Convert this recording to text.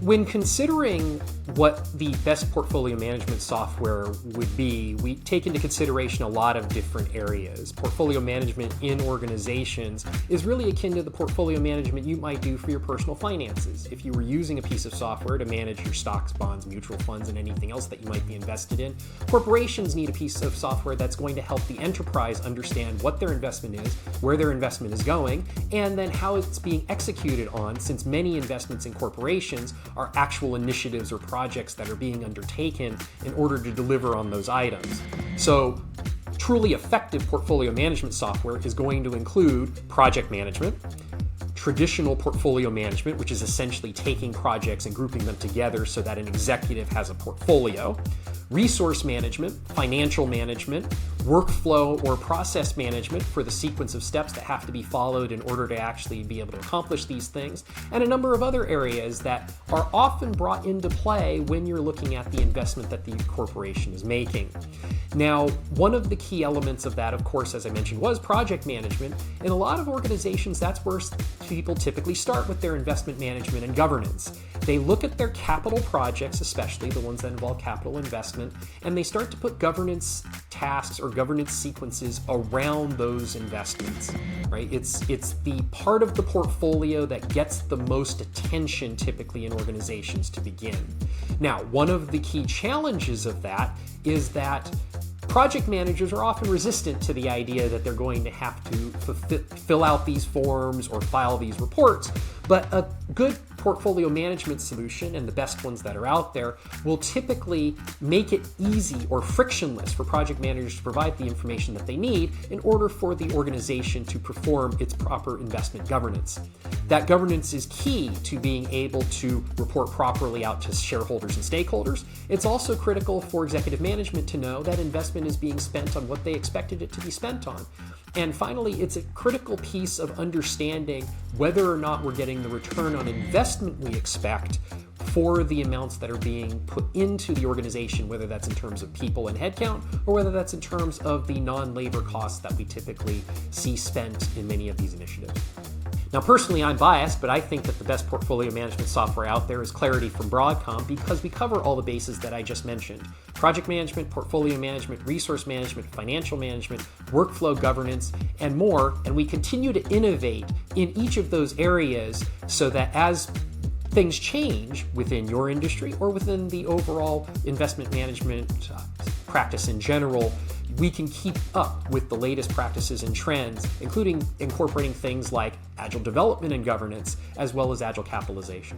When considering what the best portfolio management software would be, we take into consideration a lot of different areas. Portfolio management in organizations is really akin to the portfolio management you might do for your personal finances. If you were using a piece of software to manage your stocks, bonds, mutual funds, and anything else that you might be invested in, corporations need a piece of software that's going to help the enterprise understand what their investment is, where their investment is going, and then how it's being executed on, since many investments in corporations are actual initiatives or projects that are being undertaken in order to deliver on those items. So truly effective portfolio management software is going to include project management, traditional portfolio management, which is essentially taking projects and grouping them together so that an executive has a portfolio, resource management, financial management, workflow or process management for the sequence of steps that have to be followed in order to actually be able to accomplish these things, and a number of other areas that are often brought into play when you're looking at the investment that the corporation is making. Now, one of the key elements of that, of course, as I mentioned, was project management. In a lot of organizations, that's where people typically start with their investment management and governance. They look at their capital projects, especially the ones that involve capital investment, and they start to put governance tasks or governance sequences around those investments, right? It's the part of the portfolio that gets the most attention typically in organizations to begin. Now, one of the key challenges of that is that project managers are often resistant to the idea that they're going to have to fill out these forms or file these reports, but a good portfolio management solution, and the best ones that are out there, will typically make it easy or frictionless for project managers to provide the information that they need in order for the organization to perform its proper investment governance. That governance is key to being able to report properly out to shareholders and stakeholders. It's also critical for executive management to know that investment is being spent on what they expected it to be spent on. And finally, it's a critical piece of understanding whether or not we're getting the return on investment we expect for the amounts that are being put into the organization, whether that's in terms of people and headcount, or whether that's in terms of the non-labor costs that we typically see spent in many of these initiatives. Now, personally, I'm biased, but I think that the best portfolio management software out there is Clarity from Broadcom, because we cover all the bases that I just mentioned: project management, portfolio management, resource management, financial management, workflow governance, and more. And we continue to innovate in each of those areas so that as things change within your industry or within the overall investment management practice in general, we can keep up with the latest practices and trends, including incorporating things like agile development and governance, as well as agile capitalization.